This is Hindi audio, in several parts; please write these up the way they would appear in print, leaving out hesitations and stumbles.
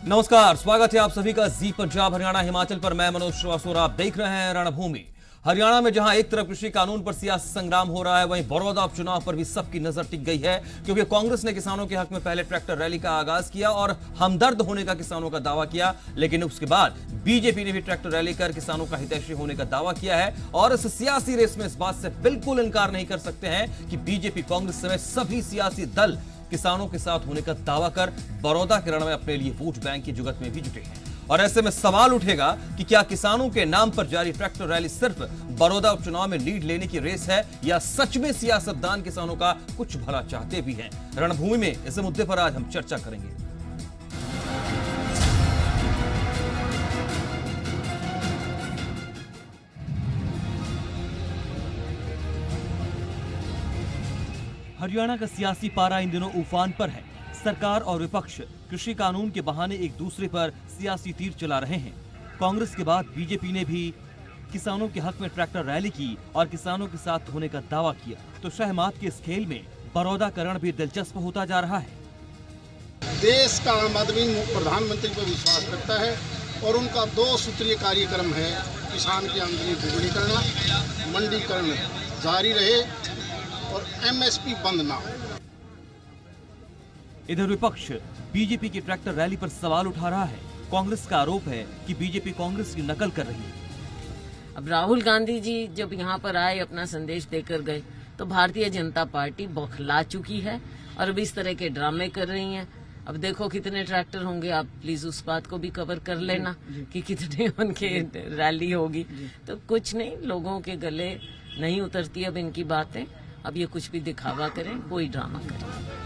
नमस्कार, स्वागत है आप सभी का जी पंजाब हरियाणा हिमाचल पर। मैं मनोज श्रीवास्तव और आप देख रहे हैं रणभूमि। हरियाणा में जहां एक तरफ कृषि कानून पर सियासी संग्राम हो रहा है, वहीं बड़ौदा उपचुनाव पर भी सबकी नजर टिक गई है, क्योंकि कांग्रेस ने किसानों के हक में पहले ट्रैक्टर रैली का आगाज किया और हमदर्द होने का किसानों का दावा किया, लेकिन उसके बाद बीजेपी ने भी ट्रैक्टर रैली कर किसानों का हितैषी होने का दावा किया है। और इस सियासी रेस में इस बात से बिल्कुल इनकार नहीं कर सकते हैं कि बीजेपी, कांग्रेस समेत सभी सियासी दल किसानों के साथ होने का दावा कर बड़ौदा के रण में अपने लिए वोट बैंक की जुगत में भी जुटे हैं। और ऐसे में सवाल उठेगा कि क्या किसानों के नाम पर जारी ट्रैक्टर रैली सिर्फ बड़ौदा उपचुनाव में लीड लेने की रेस है, या सच में सियासतदान किसानों का कुछ भला चाहते भी हैं। रणभूमि में इस मुद्दे पर आज हम चर्चा करेंगे। हरियाणा का सियासी पारा इन दिनों उफान पर है। सरकार और विपक्ष कृषि कानून के बहाने एक दूसरे पर सियासी तीर चला रहे हैं। कांग्रेस के बाद बीजेपी ने भी किसानों के हक में ट्रैक्टर रैली की और किसानों के साथ होने का दावा किया, तो शहमात के इस खेल में बड़ौदा का रण भी दिलचस्प होता जा रहा है। देश का आम आदमी प्रधानमंत्री पर विश्वास करता है और उनका 2 सूत्रीय कार्यक्रम है, किसान की आमदनी दुगनी करना, मंडीकरण जारी रहे और एमएसपी बंद ना हो। इधर विपक्ष बीजेपी की ट्रैक्टर रैली पर सवाल उठा रहा है। कांग्रेस का आरोप है कि बीजेपी कांग्रेस की नकल कर रही है। अब राहुल गांधी जी जब यहाँ पर आए, अपना संदेश देकर गए, तो भारतीय जनता पार्टी बौखला चुकी है और अब इस तरह के ड्रामे कर रही हैं। अब देखो कितने ट्रैक्टर होंगे, आप प्लीज उस बात को भी कवर कर लेना कि कितने उनके रैली होगी। तो कुछ नहीं, लोगों के गले नहीं उतरती अब इनकी बातें। अब ये कुछ भी दिखावा करें, कोई ड्रामा करें।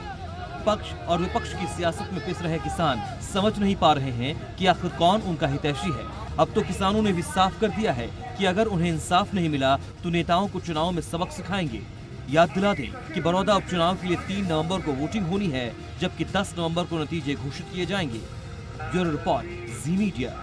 पक्ष और विपक्ष की सियासत में पिस रहे किसान समझ नहीं पा रहे हैं कि आखिर कौन उनका हितैषी है। अब तो किसानों ने भी साफ कर दिया है कि अगर उन्हें इंसाफ नहीं मिला तो नेताओं को चुनाव में सबक सिखाएंगे। याद दिला दें कि बड़ौदा उपचुनाव के लिए 3 नवंबर को वोटिंग होनी है, जबकि 10 नवंबर को नतीजे घोषित किए जाएंगे। ब्यूरो रिपोर्ट, जी मीडिया।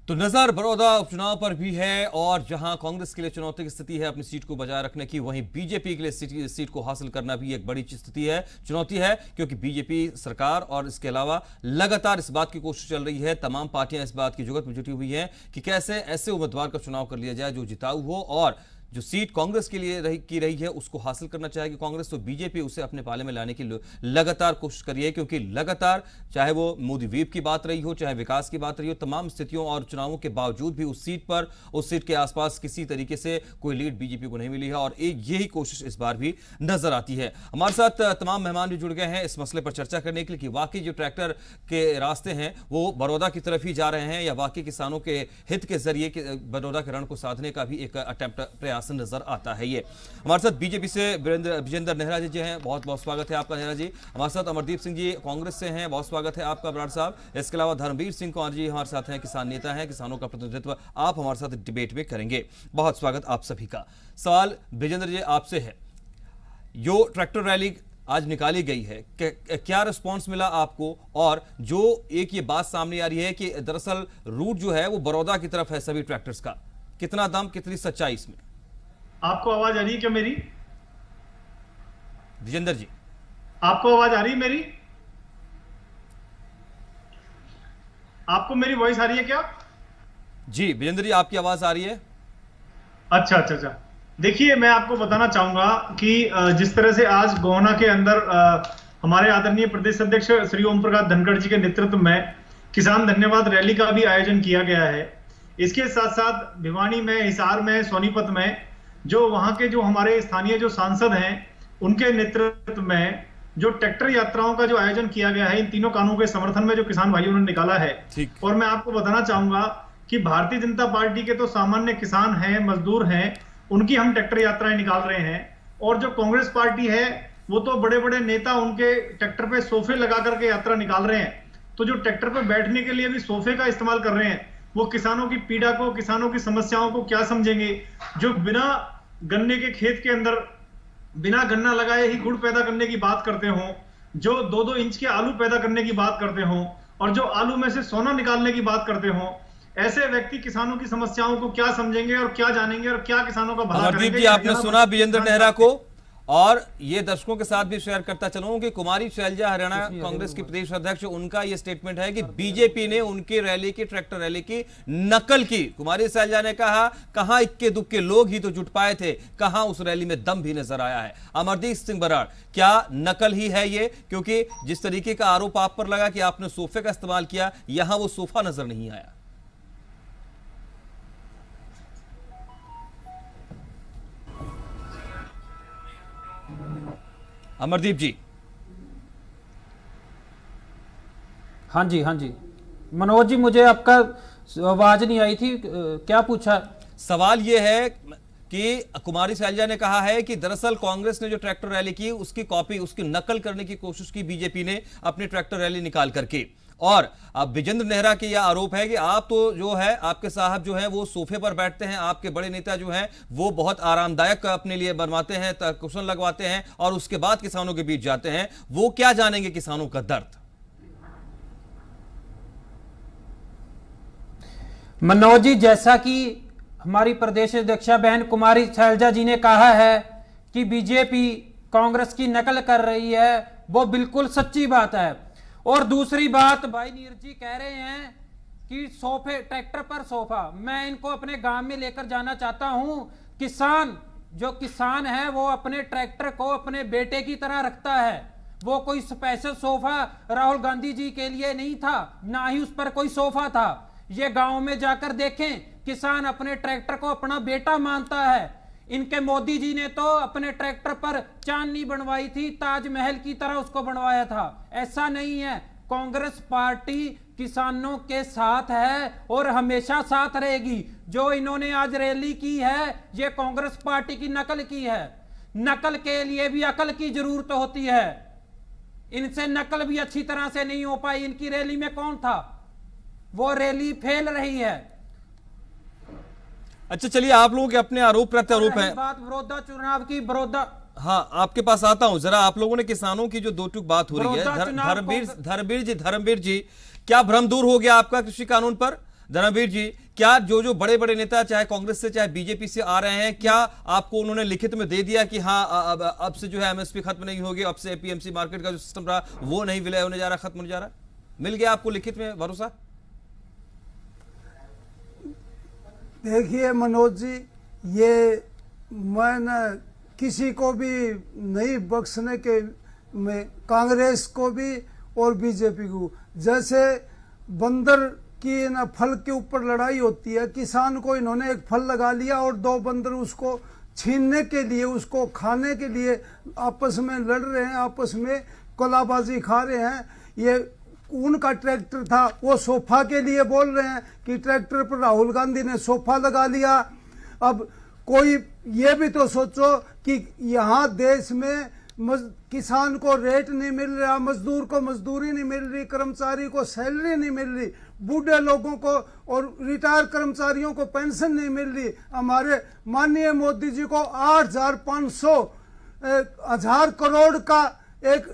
तो नजर बड़ौदा उपचुनाव पर भी है, और जहां कांग्रेस के लिए चुनौती की स्थिति है अपनी सीट को बजाय रखने की, वहीं बीजेपी के लिए सीट को हासिल करना भी एक बड़ी स्थिति है, चुनौती है, क्योंकि बीजेपी सरकार और इसके अलावा लगातार इस बात की कोशिश चल रही है, तमाम पार्टियां इस बात की जुगत में जुटी हुई हैं कि कैसे ऐसे उम्मीदवार का चुनाव कर लिया जाए जो जिताऊ हो, और जो सीट कांग्रेस के लिए रही है उसको हासिल करना चाहेगी कांग्रेस, तो बीजेपी उसे अपने पाले में लाने की लगातार कोशिश कर रही है। क्योंकि लगातार चाहे वो मोदी वेव की बात रही हो, चाहे विकास की बात रही हो, तमाम स्थितियों और चुनावों के बावजूद भी उस सीट के आसपास किसी तरीके से कोई लीड बीजेपी को नहीं मिली है, और यही कोशिश इस बार भी नजर आती है। हमारे साथ तमाम मेहमान भी जुड़ गए हैं इस मसले पर चर्चा करने के लिए कि वाकई जो ट्रैक्टर के रास्ते हैं वो बड़ौदा की तरफ ही जा रहे हैं, या वाकई किसानों के हित के जरिए बड़ौदा के रण को साधने का भी एक अटेम्प्ट, प्रयास नजर आता है। ये हमारे साथ बीजेपी से विजेंद्र नेहरा जी हैं, बहुत बहुत स्वागत है आपका नेहरा जी। हमारे साथ अमरदीप सिंह जी कांग्रेस से हैं, बहुत स्वागत है आपका बराड़ साहब। इसके अलावा धर्मवीर सिंह कौर जी हमारे साथ हैं, किसान नेता हैं, किसानों का प्रतिनिधित्व आप हमारे साथ डिबेट में करेंगे। बहुत स्वागत आप सभी का। सवाल विजेंद्र जी आपसे है, जो ट्रैक्टर रैली आज निकाली गई है, क्या रिस्पांस मिला आपको? और जो एक ये बात सामने आ रही है कि दरअसल रूट जो है वो बड़ौदा की तरफ है सभी ट्रैक्टर्स का, कितना दम, कितनी सच्चाई इसमें? आपको आवाज आ रही है क्या मेरी? विजेंद्र जी आपको आवाज आ रही है मेरी? आपको मेरी वॉइस आ रही है क्या? जी विजेंद्र जी आपकी आवाज आ रही है। अच्छा। देखिए, मैं आपको बताना चाहूंगा कि जिस तरह से आज गोहना के अंदर हमारे आदरणीय प्रदेश अध्यक्ष श्री ओम प्रकाश धनखड़ जी के नेतृत्व में किसान धन्यवाद रैली का भी आयोजन किया गया है। इसके साथ साथ भिवानी में, हिसार में, सोनीपत में जो वहां के जो हमारे स्थानीय जो सांसद हैं उनके नेतृत्व में जो ट्रैक्टर यात्राओं का जो आयोजन किया गया है, इन तीनों कानूनों के समर्थन में जो किसान भाइयों ने निकाला है। और मैं आपको बताना चाहूंगा कि भारतीय जनता पार्टी के तो सामान्य किसान हैं, मजदूर हैं, उनकी हम ट्रैक्टर यात्राएं निकाल रहे हैं, और जो कांग्रेस पार्टी है वो तो बड़े बड़े नेता उनके ट्रैक्टर पे सोफे लगा करके यात्रा निकाल रहे हैं। तो जो ट्रैक्टर पे बैठने के लिए भी सोफे का इस्तेमाल कर रहे हैं, वो किसानों की पीड़ा को, किसानों की समस्याओं को क्या समझेंगे? जो बिना गन्ने के खेत के अंदर बिना गन्ना लगाए ही गुड़ पैदा करने की बात करते हो, जो 2-2 इंच के आलू पैदा करने की बात करते हो, और जो आलू में से सोना निकालने की बात करते हो, ऐसे व्यक्ति किसानों की समस्याओं को क्या समझेंगे और क्या जानेंगे और क्या किसानों का भला करेंगे? जी आपने सुना विजेंद्र नेहरा को, और ये दर्शकों के साथ भी शेयर करता चलूं कि कुमारी शैलजा हरियाणा कांग्रेस की प्रदेश अध्यक्ष, उनका ये स्टेटमेंट है कि बीजेपी ने उनकी रैली की, ट्रैक्टर रैली की नकल की। कुमारी शैलजा ने कहा, कहां इक्के दुक्के लोग ही तो जुट पाए थे, कहां उस रैली में दम भी नजर आया है। अमरदीप सिंह बराड़, क्या नकल ही है ये? क्योंकि जिस तरीके का आरोप आप पर लगा कि आपने सोफे का इस्तेमाल किया, यहां वो सोफा नजर नहीं आया। अमरदीप जी। हाँ जी, हाँ जी मनोज जी, मुझे आपका आवाज नहीं आई थी, क्या पूछा? सवाल यह है कि कुमारी शैलजा ने कहा है कि दरअसल कांग्रेस ने जो ट्रैक्टर रैली की उसकी कॉपी, उसकी नकल करने की कोशिश की बीजेपी ने अपनी ट्रैक्टर रैली निकाल करके। और अब विजेंद्र नेहरा के यह आरोप है कि आप तो जो है, आपके साहब जो है वो सोफे पर बैठते हैं, आपके बड़े नेता जो हैं वो बहुत आरामदायक अपने लिए बनवाते हैं, कुशन लगवाते हैं और उसके बाद किसानों के बीच जाते हैं। वो क्या जानेंगे किसानों का दर्द? मनोज जी, जैसा कि हमारी प्रदेश अध्यक्षा बहन कुमारी शैलजा जी ने कहा है कि बीजेपी कांग्रेस की नकल कर रही है, वो बिल्कुल सच्ची बात है। और दूसरी बात, भाई नीरज जी कह रहे हैं कि सोफे, ट्रैक्टर पर सोफा, मैं इनको अपने गांव में लेकर जाना चाहता हूं। किसान, जो किसान है वो अपने ट्रैक्टर को अपने बेटे की तरह रखता है। वो कोई स्पेशल सोफा राहुल गांधी जी के लिए नहीं था, ना ही उस पर कोई सोफा था। ये गांव में जाकर देखें, किसान अपने ट्रैक्टर को अपना बेटा मानता है। इनके मोदी जी ने तो अपने ट्रैक्टर पर चांदनी बनवाई थी, ताजमहल की तरह उसको बनवाया था। ऐसा नहीं है, कांग्रेस पार्टी किसानों के साथ है और हमेशा साथ रहेगी। जो इन्होंने आज रैली की है, ये कांग्रेस पार्टी की नकल की है। नकल के लिए भी अकल की जरूरत होती है। इनसे नकल भी अच्छी तरह से नहीं हो पाई। इनकी रैली में कौन था? वो रैली फैल रही है। अच्छा चलिए, आप लोगों के अपने आरोप प्रत्यारोप हैं। बात बड़ौदा चुनाव की, बड़ौदा, हाँ आपके पास आता हूं जरा। आप लोगों ने किसानों की जो दो टूक बात हो रही है, धर्मवीर जी, क्या भ्रम दूर हो गया आपका कृषि कानून पर? धर्मवीर जी, क्या जो बड़े बड़े नेता चाहे कांग्रेस से चाहे बीजेपी से आ रहे हैं, क्या आपको उन्होंने लिखित में दे दिया कि हाँ अब से जो है एमएसपी खत्म नहीं होगी, अब से एपीएमसी मार्केट का जो सिस्टम रहा वो नहीं विलय होने जा रहा, खत्म होने जा रहा? मिल गया आपको लिखित में भरोसा? देखिए मनोज जी, ये मैं किसी को भी नहीं बख्शने के में, कांग्रेस को भी और बीजेपी को। जैसे बंदर की ना फल के ऊपर लड़ाई होती है, किसान को इन्होंने एक फल लगा लिया और दो बंदर उसको छीनने के लिए, उसको खाने के लिए आपस में लड़ रहे हैं, आपस में कोलाबाजी खा रहे हैं। ये उनका ट्रैक्टर था, वो सोफा के लिए बोल रहे हैं कि ट्रैक्टर पर राहुल गांधी ने सोफा लगा लिया। अब कोई ये भी तो सोचो कि यहाँ देश में किसान को रेट नहीं मिल रहा, मजदूर को मजदूरी नहीं मिल रही, कर्मचारी को सैलरी नहीं मिल रही, बूढ़े लोगों को और रिटायर कर्मचारियों को पेंशन नहीं मिल रही। हमारे माननीय मोदी जी को 8,500 करोड़ का एक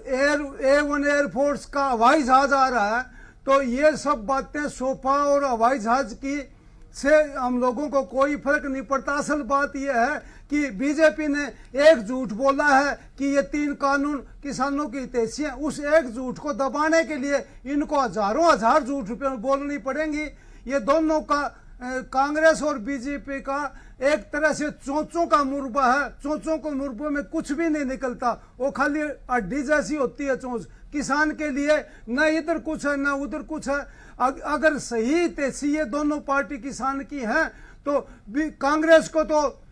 A1 एयरफोर्स का हवाई जहाज आ रहा है। तो ये सब बातें सोफा और हवाई जहाज की से हम लोगों को कोई फर्क नहीं पड़ता। असल बात यह है कि बीजेपी ने एक झूठ बोला है कि ये 3 कानून किसानों की हितैषी हैं। उस एक झूठ को दबाने के लिए इनको हजारों हजार झूठ बोलनी पड़ेंगी। ये दोनों का, कांग्रेस और बीजेपी का एक तरह से चोंचों का मुरबा है। चोंचों को मुरबे में कुछ भी नहीं निकलता, वो खाली हड्डी जैसी होती है चोंच। किसान के लिए न इधर कुछ है न उधर कुछ है। अगर सही तेजी ये दोनों पार्टी किसान की हैं तो कांग्रेस को तो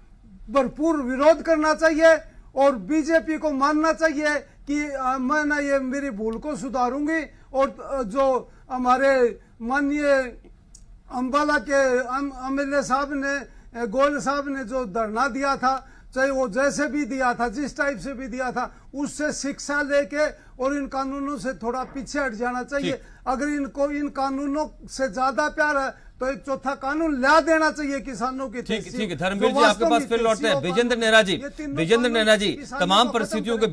भरपूर विरोध करना चाहिए और बीजेपी को मानना चाहिए कि मैं ना ये मेरी भूल को सुधारूंगी। और जो हमारे माननीय अंबाला के एमएलए साहब ने, गोयल साहब ने जो धरना दिया था, चाहे वो जैसे भी दिया था, जिस टाइप से भी दिया था, उससे शिक्षा लेके और इन कानूनों से थोड़ा पीछे हट जाना चाहिए। अगर इनको इन कानूनों से ज्यादा प्यार है तो एक चौथा कानून ला देना चाहिए किसानों की। ठीक है धर्मवीर जी, आपके पास फिर लौटते हैं। विजेंद्र नेहरा जी, तमाम परिस्थितियों के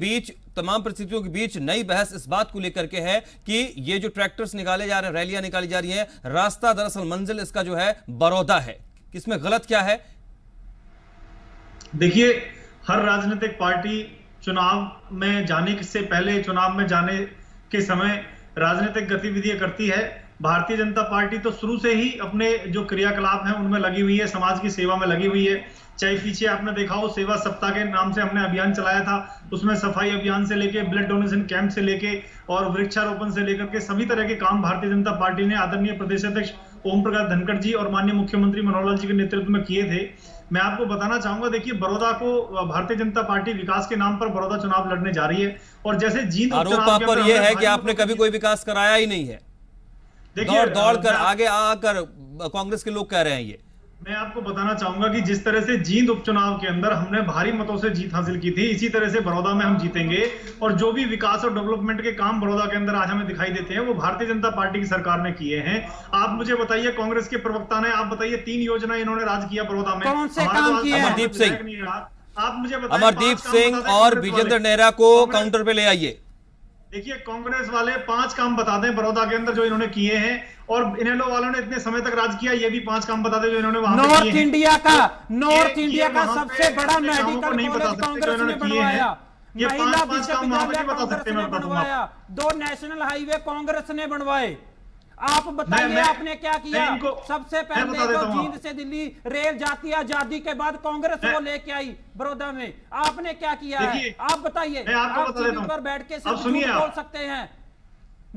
बीच नई बहस इस बात को लेकर के है कि ये जो ट्रैक्टर्स निकाले जा रहे हैं, रैलियां निकाली जा रही हैं, रास्ता दरअसल मंजिल इसका जो है बड़ौदा है। किसमें गलत क्या है? देखिए, हर राजनीतिक पार्टी चुनाव में जाने से पहले, चुनाव में जाने के समय राजनीतिक गतिविधियां करती है। भारतीय जनता पार्टी तो शुरू से ही अपने जो क्रियाकलाप हैं उनमें लगी हुई है, समाज की सेवा में लगी हुई है। चाहे पीछे आपने देखा हो सेवा सप्ताह के नाम से हमने अभियान चलाया था, उसमें सफाई अभियान से लेके ब्लड डोनेशन कैंप से लेके और वृक्षारोपण से लेकर के सभी तरह के काम भारतीय जनता पार्टी ने आदरणीय प्रदेश अध्यक्ष ओम प्रकाश धनखड़ जी और माननीय मुख्यमंत्री मनोहर लाल जी के नेतृत्व में किए थे। मैं आपको बताना चाहूंगा, देखिए बड़ौदा को भारतीय जनता पार्टी विकास के नाम पर बड़ौदा चुनाव लड़ने जा रही है और जैसे जींद आरोप आप पर यह है कि आपने कभी कोई विकास कराया ही नहीं है, दौड़ कर आगे आकर कांग्रेस के लोग कह रहे हैं। ये मैं आपको बताना चाहूंगा कि जिस तरह से जींद उपचुनाव के अंदर हमने भारी मतों से जीत हासिल की थी, इसी तरह से बड़ौदा में हम जीतेंगे और जो भी विकास और डेवलपमेंट के काम बड़ौदा के अंदर आज हमें दिखाई देते हैं वो भारतीय जनता पार्टी की सरकार ने किए हैं। आप मुझे बताइए, कांग्रेस के प्रवक्ता ने, आप बताइए 3 योजना इन्होंने राज किया बड़ौदा में, कौन से काम किए? अमरदीप सिंह, आप मुझे बताइए, अमरदीप सिंह और विजेंद्र नेहरा को काउंटर पे ले आइए। देखिए कांग्रेस वाले 5 काम बता दें बड़ौदा के अंदर जो इन्होंने किए हैं, और इनेलो वालों ने इतने समय तक राज किया, ये भी 5 काम बता दें जो इन्होंने वहां नॉर्थ इंडिया का सबसे बड़ा मेडिकल कॉलेज कांग्रेस ने बनवाया, महिला विश्वविद्यालय कांग्रेस ने बनवाया, 2 नेशनल हाईवे कांग्रेस ने बनवाए। आप बताइए आपने क्या किया? सबसे पहले तो जींद से दिल्ली रेल जाती, आजादी के बाद कांग्रेस वो लेके आई बड़ौदा में, आपने क्या किया है? आप बताइए। आप टीवी पर बैठ के सब बोल सकते हैं।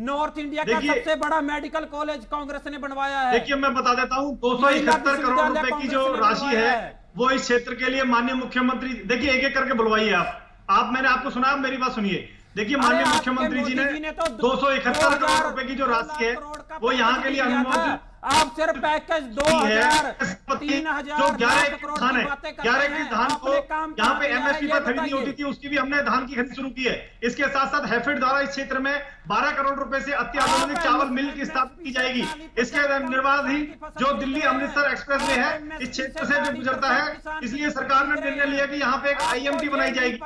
नॉर्थ इंडिया का सबसे बड़ा मेडिकल कॉलेज कांग्रेस ने बनवाया है। देखिए मैं बता देता हूँ, 271 करोड़ रुपए की जो राशि है वो इस क्षेत्र के लिए माननीय मुख्यमंत्री, देखिए एक एक करके बुलवाइए आप, मैंने आपको सुना, मेरी बात सुनिए। देखिए माननीय मुख्यमंत्री जी ने 271 करोड़ रुपए की जो राशि है वो यहाँ के लिए अनुमोदित, आप सिर्फ पैकेज 2000 3000 जो 11 की धान को यहाँ पे एमएसपी पर खरीदी होती थी, उसकी भी हमने धान की खरीद शुरू की है। इसके साथ साथ हैफेड द्वारा इस क्षेत्र में 12 करोड़ रुपए से अत्याधुनिक चावल मिल की स्थापना की जाएगी। इसके निर्माणाधीन जो दिल्ली अमृतसर एक्सप्रेस वे है इस क्षेत्र से भी गुजरता है, इसलिए सरकार ने निर्णय लिया कि यहाँ पे एक IMT बनाई जाएगी,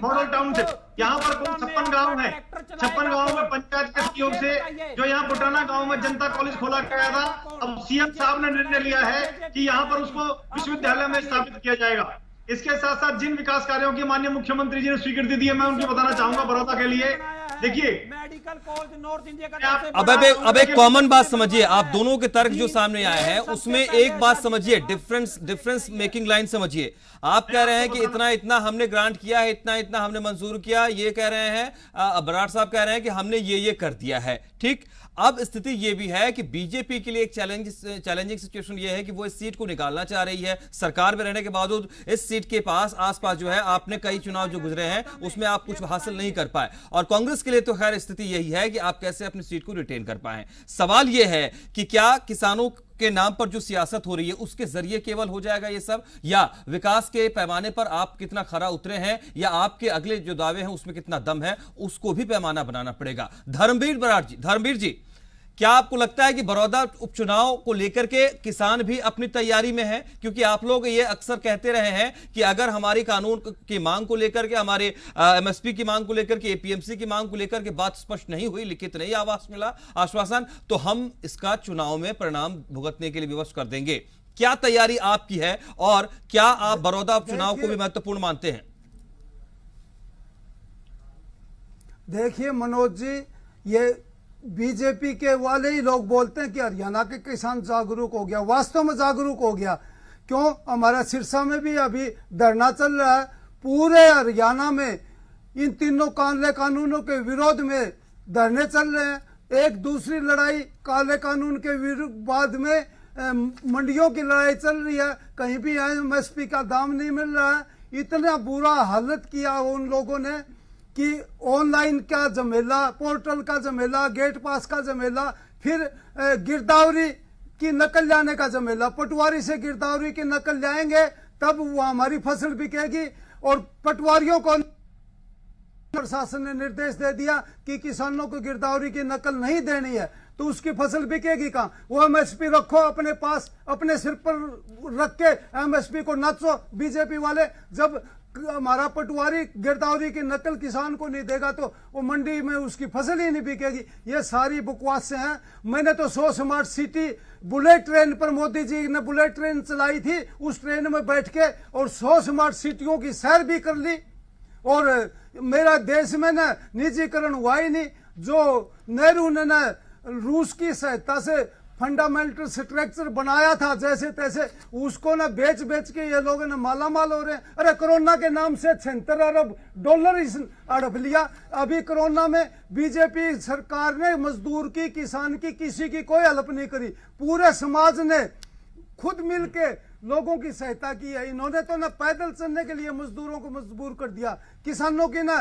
मॉडल टाउनशिप। यहाँ पर कुल 56 गाँव है, 56 गाँव में पंचायत के सहयोग से जो यहाँ बुटाना गाँव में जनता कॉलेज खोला गया था, अब सीएम साहब ने निर्णय लिया है कि यहाँ पर उसको विश्वविद्यालय में स्थापित किया जाएगा। इसके साथ साथ जिन विकास कार्यों की माननीय मुख्यमंत्री जी ने स्वीकृति दी है, मैं उनकी बताना चाहूंगा बड़ौदा के लिए। देखिए मेडिकल कॉलेज नॉर्थ इंडिया का अब एक कॉमन बात समझिए, आप दोनों के तर्क जो सामने आए हैं उसमें एक बात समझिए, डिफरेंस मेकिंग लाइन समझिए। आप कह रहे हैं कि इतना इतना हमने ग्रांट किया है, इतना इतना हमने मंजूर किया, ये कह रहे हैं बराड़ साहब कह रहे हैं कि हमने ये कर दिया है, ठीक। अब स्थिति ये भी है कि बीजेपी के लिए एक चैलेंजिंग सिचुएशन ये है कि वो इस सीट को निकालना चाह रही है। सरकार में रहने के बावजूद इस सीट के आसपास जो है आपने कई चुनाव जो गुजरे हैं उसमें आप कुछ हासिल नहीं कर पाए, और कांग्रेस के लिए तो खैर स्थिति यही है कि आप कैसे अपनी सीट को रिटेन कर पाए। सवाल यह है कि क्या किसानों के नाम पर जो सियासत हो रही है उसके जरिए केवल हो जाएगा ये सब, या विकास के पैमाने पर आप कितना खरा उतरे हैं, या आपके अगले जो दावे हैं उसमें कितना दम है, उसको भी पैमाना बनाना पड़ेगा। धर्मवीर जी, क्या आपको लगता है कि बड़ौदा उपचुनाव को लेकर के किसान भी अपनी तैयारी में हैं? क्योंकि आप लोग ये अक्सर कहते रहे हैं कि अगर हमारी कानून की मांग को लेकर के, हमारे MSP की मांग को लेकर के, APMC की मांग को लेकर के बात स्पष्ट नहीं हुई, लिखित नहीं आश्वासन, तो हम इसका चुनाव में परिणाम भुगतने के लिए विवश कर देंगे। क्या तैयारी आपकी है और क्या आप बड़ौदा उपचुनाव को भी महत्वपूर्ण मानते हैं? देखिए मनोज जी, ये बीजेपी के वाले ही लोग बोलते हैं कि हरियाणा के किसान जागरूक हो गया, वास्तव में जागरूक हो गया। क्यों? हमारा सिरसा में भी अभी धरना चल रहा है, पूरे हरियाणा में इन तीनों काले कानूनों के विरोध में धरने चल रहे हैं। एक दूसरी लड़ाई काले कानून के बाद में मंडियों की लड़ाई चल रही है, कहीं भी MSP का दाम नहीं मिल रहा है। इतना बुरा हालत किया उन लोगों ने कि ऑनलाइन का झमेला, पोर्टल का झमेला, गेट पास का झमेला, फिर गिरदावरी की नकल लाने का झमेला। पटवारी से गिरदावरी की नकल लाएंगे तब वो हमारी फसल बिकेगी, और पटवारियों को प्रशासन ने निर्देश दे दिया कि किसानों को गिरदावरी की नकल नहीं देनी है, तो उसकी फसल बिकेगी कहाँ? वो MSP रखो अपने पास, अपने सिर पर रख के MSP को नाचो बीजेपी वाले। जब हमारा पटवारी गिरदावरी की नकल किसान को नहीं देगा तो वो मंडी में उसकी फसल ही नहीं बिकेगी। ये सारी बकवास से हैं। मैंने तो 100 स्मार्ट सिटी बुलेट ट्रेन पर, मोदी जी ने बुलेट ट्रेन चलाई थी, उस ट्रेन में बैठ के और 100 स्मार्ट सिटियों की सैर भी कर ली। और मेरा देश में ना निजीकरण हुआ ही नहीं। जो नेहरू ने ना रूस की सहायता से फंडामेंटल स्ट्रक्चर बनाया था जैसे तैसे, उसको ना बेच बेच के ये लोग ना माला माल हो रहे हैं। अरे कोरोना के नाम से $76 अरब इस हड़प लिया। अभी कोरोना में बीजेपी सरकार ने मजदूर की, किसान की, किसी की कोई हेल्प नहीं करी। पूरे समाज ने खुद मिलके लोगों की सहायता की है। इन्होंने तो ना पैदल चलने के लिए मजदूरों को मजबूर कर दिया। किसानों की ना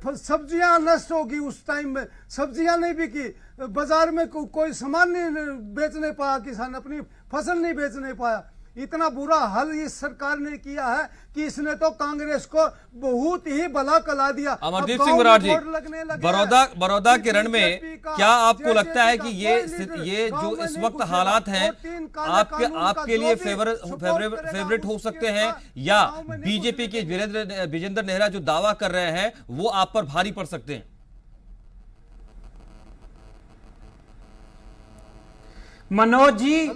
सब्जियां नष्ट होगी, उस टाइम में सब्जियां नहीं बिकी, बाजार में कोई सामान नहीं बेच नहीं पाया, किसान अपनी फसल नहीं बेच नहीं पाया। इतना बुरा हाल इस सरकार ने किया है कि इसने तो कांग्रेस को बहुत ही भला कला दिया। अमरदीप सिंह बराड़ जी, बड़ौदा के रण में क्या आपको लगता है कि ये जो इस वक्त हालात हैं आपके लिए फेवरेट हो सकते हैं, या बीजेपी के विजेंद्र नेहरा जो दावा कर रहे हैं वो आप पर भारी पड़ सकते हैं? मनोज जी,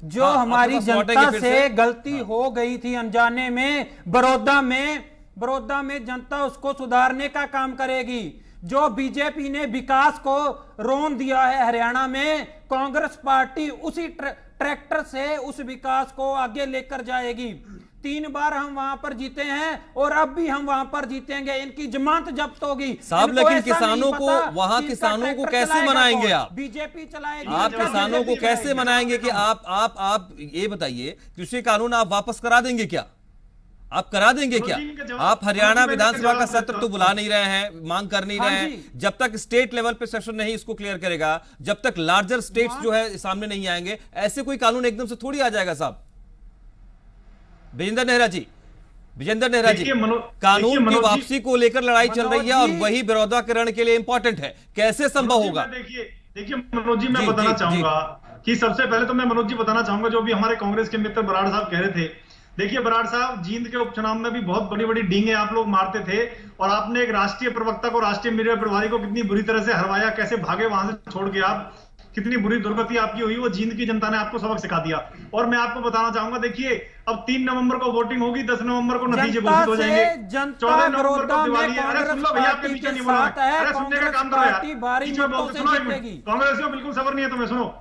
जो हमारी जनता से गलती हो गई थी अनजाने में, बड़ौदा में जनता उसको सुधारने का काम करेगी। जो बीजेपी ने विकास को रोन दिया है हरियाणा में, कांग्रेस पार्टी उसी ट्रैक्टर से उस विकास को आगे लेकर जाएगी। 3 बार हम वहां पर जीते हैं और अब भी हम वहां पर जीतेंगे। इनकी जमानत जब्त होगी साहब, लेकिन किसानों को वहां किसानों को कैसे मनाएंगे आप? बीजेपी चलाएगी। आप किसानों को कैसे मनाएंगे कि आप ये बताइए, कृषि कानून आप वापस करा देंगे क्या? आप करा देंगे क्या? आप हरियाणा विधानसभा का सत्र तो बुला नहीं रहे हैं, मांग कर नहीं रहे हैं। जब तक स्टेट लेवल पे सेशन नहीं इसको क्लियर करेगा, जब तक लार्जर स्टेट्स जो है सामने नहीं आएंगे, ऐसे कोई कानून एकदम से थोड़ी आ जाएगा साहब। विजेंद्र नेहरा जी, कानून की वापसी को लेकर लड़ाई चल रही है और वही बड़ौदा के रण के लिए इंपॉर्टेंट है। कैसे संभव होगा? देखिए मनोज जी, मैं बताना चाहूंगा कि सबसे पहले तो मैं मनोज जी बताना चाहूंगा, जो भी हमारे कांग्रेस के मित्र बराड़ साहब कह रहे थे। देखिए बराड़ साहब, जींद के उपचुनाव में भी बहुत बड़ी बड़ी डींगे आप लोग मारते थे और आपने एक राष्ट्रीय प्रवक्ता को, राष्ट्रीय मीडिया प्रभारी को कितनी बुरी तरह से हरवाया, कैसे भागे वहां से छोड़ के आप, कितनी बुरी दुर्गति आपकी हुई, वो जींद की जनता ने आपको सबक सिखा दिया। और मैं आपको बताना चाहूंगा, देखिए अब 3 नवंबर को वोटिंग होगी, 10 नवंबर को नतीजे घोषित हो जाएंगे, 14 नवंबर को दिवाली है। अरे सुन लो भैया, आपके पीछे नहीं बोल रहा, अरे सुनने का काम करो यार, कांग्रेसियों बिल्कुल सबर नहीं है तुम्हें, सुनो।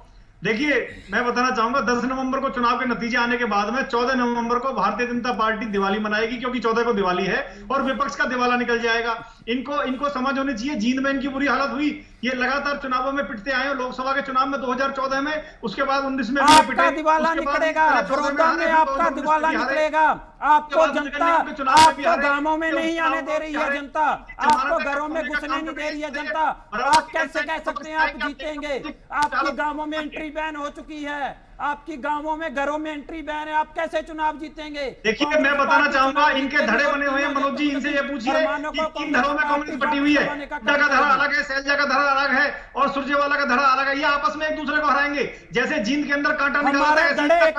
देखिए मैं बताना चाहूंगा, 10 नवंबर को चुनाव के नतीजे आने के बाद में 14 नवंबर को भारतीय जनता पार्टी दिवाली मनाएगी, क्योंकि 14 को दिवाली है और विपक्ष का दिवाला निकल जाएगा। इनको समझ होनी चाहिए, जींद में इनकी बुरी हालत हुई, ये लगातार चुनावों में पिटते आए हो। लोकसभा के चुनाव में 2014 में, उसके बाद 19 में आपका दिवाला निकलेगा, बड़ौदा में आपका दिवाला निकलेगा। आपको जनता, आपको गांवों में नहीं आने दे रही है जनता, आपको घरों में घुसने नहीं दे रही है जनता। आप कैसे कह सकते हैं आप जीतेंगे? आपकी गांवों में एंट्री बैन हो चुकी है, आपकी गांवों में घरों में एंट्री बैन है, आप कैसे चुनाव जीतेंगे? देखिए मैं बताना चाहूंगा, इनके धड़े बने हुए हैं मनोज जी, इनसे ये पूछिए कि किन धड़ों में कम्युनिस्ट बटी हुई है। हुड्डा का धड़ा अलग है, सैलजा का धड़ा अलग है और सुरजेवाला का धड़ा अलग है। ये आपस में एक दूसरे को हराएंगे, जैसे जींद के अंदर कांटा निकालता है,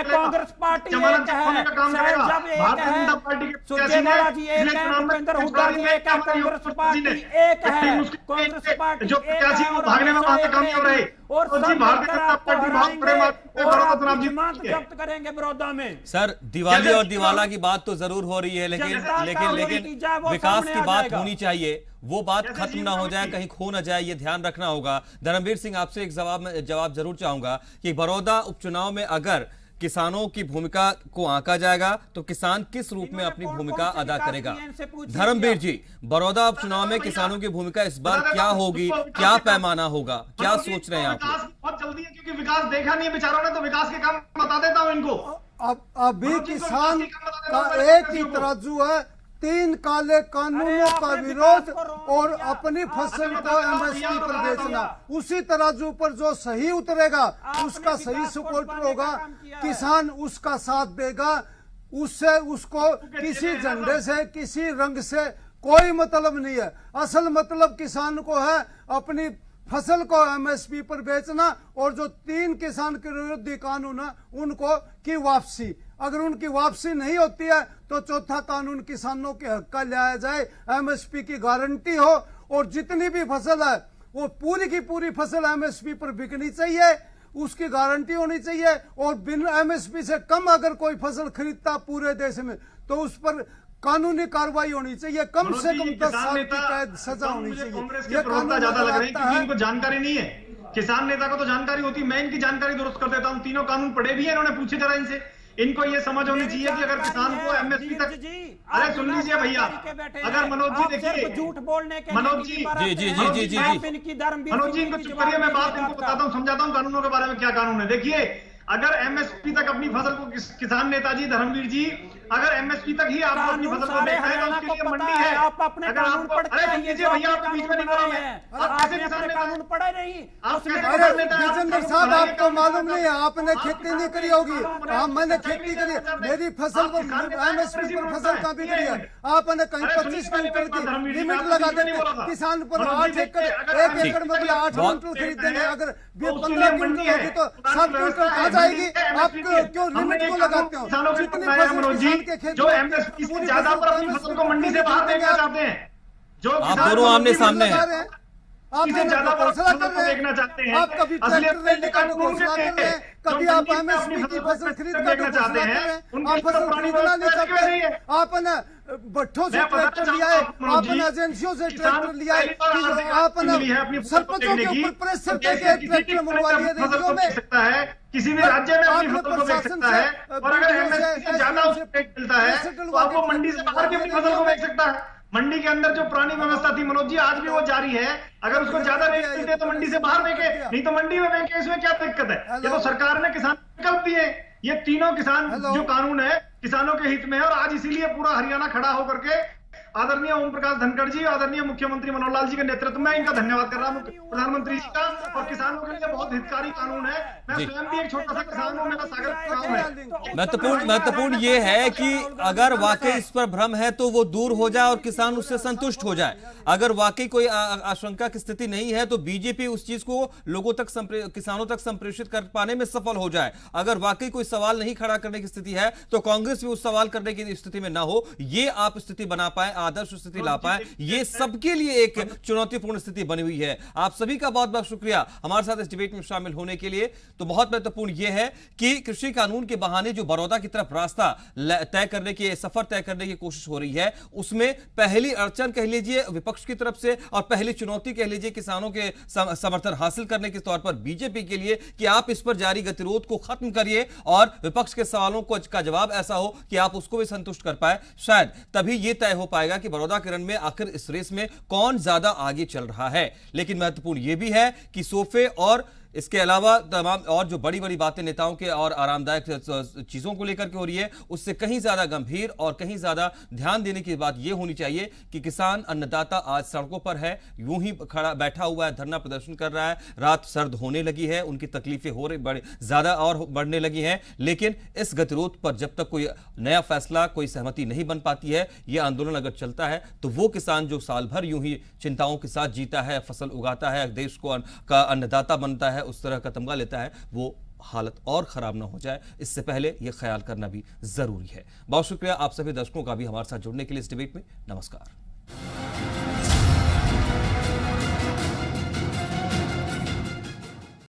कांग्रेस पार्टी एक है, सैलजा भी एक है, सुरजेवाला जी एक है, भूपेंद्र हुड्डा जी एक है, कांग्रेस पार्टी एक है, कांग्रेस पार्टी जो प्रत्याशी वो भागने में कामयाब नहीं हो रहे और भारतीय जनता पार्टी बहुत बड़े जब्त करेंगे बड़ौदा में। सर दिवाली और दिवाला की बात तो जरूर हो रही है, लेकिन विकास की बात होनी चाहिए, वो बात खत्म ना हो जाए, कहीं खो ना जाए, ये ध्यान रखना होगा। धर्मवीर सिंह, आपसे एक जवाब जरूर चाहूंगा कि बड़ौदा उपचुनाव में अगर किसानों की भूमिका को आंका जाएगा तो किसान किस रूप में अपनी भूमिका अदा करेगा? धर्मवीर जी, बड़ौदा उपचुनाव में किसानों की भूमिका इस बार क्या होगी, क्या पैमाना होगा, क्या सोच रहे हैं आप? बहुत जल्दी है, क्योंकि विकास देखा नहीं है बेचारों ने, तो विकास के काम बता देता हूं इनको। अब अभी किसान का एक ही तराजू है, 3 काले कानूनों का विरोध और अपनी फसल को एमएसपी पर बेचना। उसी तराजू पर जो सही उतरेगा उसका सही सपोर्टर होगा, किसान उसका साथ देगा। उससे उसको किसी झंडे से, किसी रंग से कोई मतलब नहीं है। असल मतलब किसान को है अपनी फसल को एमएसपी पर बेचना और जो 3 किसान के विरोधी कानून है उनको की वापसी। अगर उनकी वापसी नहीं होती है तो चौथा कानून किसानों के हक का लाया जाए, एमएसपी की गारंटी हो और जितनी भी फसल है वो पूरी की पूरी फसल एमएसपी पर बिकनी चाहिए, उसकी गारंटी होनी चाहिए। और बिना एमएसपी से कम अगर कोई फसल खरीदता पूरे देश में तो उस पर कानूनी कार्रवाई होनी चाहिए, कम से कम 10 साल की कैद सजा होनी चाहिए। ये कानून ज्यादा लग रहे हैं क्योंकि है। इनको जानकारी नहीं है। किसान नेता को तो जानकारी होती, मैं इनकी जानकारी दुरुस्त कर देता हूं। तीनों कानून पढ़े भी है इन्होंने, पूछे जरा इनसे। इनको ये समझ होनी चाहिए कि अगर किसान को एमएसपी तक, अरे सुन लीजिए भैया, अगर मनोज जी देखिए, झूठ बोलने के मनोज जी मनोज जी इनको चुप करिए, मैं बात इनको बताता हूँ, समझाता हूँ कानूनों के बारे में। क्या कानून है देखिए, अगर एमएसपी तक अपनी फसल को किसान नेताजी धर्मवीर जी, अगर एमएसपी तक ही आपको अपनी फसल को बेचना है तो उसके लिए मंडी है। आप अपने कानून पढ़ते अरे सुन लीजिए भैया, आपके बीच में नहीं बोला मैं। आप कैसे किसान नेता कानून पढ़े नहीं? अरे विजेंद्र साहब, आपको मालूम नहीं है, आपने खेती नहीं करी होगी। हाँ, मैंने खेती करी, मेरी फसल एमएसपी पर फसल कहाँ बिक्री है? आपने कहीं 25 क्विंटल की लिमिट लगा देते, किसान पर 8 एकड़, 1 एकड़ में 8 क्विंटल खरीद देंगे। अगर 15 क्विंटल होगी तो 7 क्विंटल कहाँ जाएगी? आप क्यों लिमिट को लगाते हो? जितनी फसल जो एमएसपी से ज्यादा पर अपनी फसल को मंडी से बाहर देखना चाहते हैं, जो आप दोनों आमने सामने हैं, आप ज्यादा घोषणा कर रहे देखना चाहते हैं। आप कभी ट्रैक्टर लेने का घोषणा कर रहे हैं, कभी आप एमएसपी की फसल खरीद का घोषणा कर रहे हैं। आप फसल खरीदना नहीं चाहते, आपने भट्ठों से ट्रैक्टर लिया है, आपने एजेंसियों से ट्रैक्टर लिया है, आपने सरपंचों के ऊपर प्रेशर देके ट्रैक्टर मंगवा लिए रेडियो में। किसी भी राज्य में अपनी फसल को बेच सकता है, और अगर एमएसपी से ज्यादा उसको मिलता है तो आपको मंडी से बाहर भी अपनी फसल को बेच सकता है। मंडी के अंदर जो पुरानी व्यवस्था थी मनोज जी, आज भी वो जारी है। अगर उसको ज्यादा रेट मिलते तो मंडी से बाहर बेचे, नहीं तो मंडी में बेचे। इसमें क्या दिक्कत है? ये तो सरकार ने किसान विकल्प दिए। ये तीनों किसान जो कानून है किसानों के हित में है, और आज इसीलिए पूरा हरियाणा खड़ा होकर के आदरणीय ओम प्रकाश धनखड़ जी, आदरणीय मुख्यमंत्री मनोहर लाल जी के नेतृत्व में इनका धन्यवाद कर रहा हूं, प्रधानमंत्री जी का। और किसानों के लिए बहुत हितकारी कानून है। मैं स्वयं भी एक छोटा सा किसान हूं, मेरा सागर गांव है। महत्वपूर्ण ये है कि अगर वाकई इस पर भ्रम है तो वो दूर हो जाए और किसान उससे संतुष्ट हो जाए। अगर वाकई कोई आशंका की स्थिति नहीं है तो बीजेपी उस चीज को लोगों तक, किसानों तक संप्रेषित कर पाने में सफल हो जाए। अगर वाकई कोई सवाल नहीं खड़ा करने की स्थिति है तो कांग्रेस भी उस सवाल करने की स्थिति में ना हो, ये आप स्थिति बना पाए, आदर्श स्थिति ला पाए, ये सबके लिए एक चुनौतीपूर्ण स्थिति बनी हुई है। आप सभी का बहुत बहुत शुक्रिया हमारे साथ इस डिबेट में शामिल होने के लिए। तो बहुत महत्वपूर्ण यह है कि कृषि कानून के बहाने जो बड़ौदा की तरफ रास्ता तय करने की, सफर तय करने की कोशिश हो रही है, उसमें पहली अड़चन कह लीजिए विपक्ष की तरफ से और पहली चुनौती कह लीजिए किसानों के समर्थन हासिल करने के तौर पर बीजेपी के लिए कि आप इस पर जारी गतिरोध को खत्म करिए और विपक्ष के सवालों का जवाब ऐसा हो कि आप उसको भी संतुष्ट कर पाए। शायद तभी यह तय हो पाएगा कि बड़ौदा किरण में आखिर इस रेस में कौन ज्यादा आगे चल रहा है। लेकिन महत्वपूर्ण यह भी है कि सोफे और इसके अलावा तमाम और जो बड़ी बड़ी बातें नेताओं के और आरामदायक चीजों को लेकर के हो रही है, उससे कहीं ज्यादा गंभीर और कहीं ज्यादा ध्यान देने की बात यह होनी चाहिए कि किसान अन्नदाता आज सड़कों पर है, यूं ही खड़ा बैठा हुआ है, धरना प्रदर्शन कर रहा है। रात सर्द होने लगी है, उनकी तकलीफें हो रही ज्यादा और बढ़ने लगी हैं। लेकिन इस गतिरोध पर जब तक कोई नया फैसला, कोई सहमति नहीं बन पाती है, यह आंदोलन अगर चलता है तो वो किसान जो साल भर यूं ही चिंताओं के साथ जीता है, फसल उगाता है, देश को का अन्नदाता बनता है, उस तरह का तमगा लेता है, वो हालत और खराब ना हो जाए, इससे पहले यह ख्याल करना भी जरूरी है। बहुत शुक्रिया आप सभी दर्शकों का भी हमारे साथ जुड़ने के लिए इस डिबेट में। नमस्कार।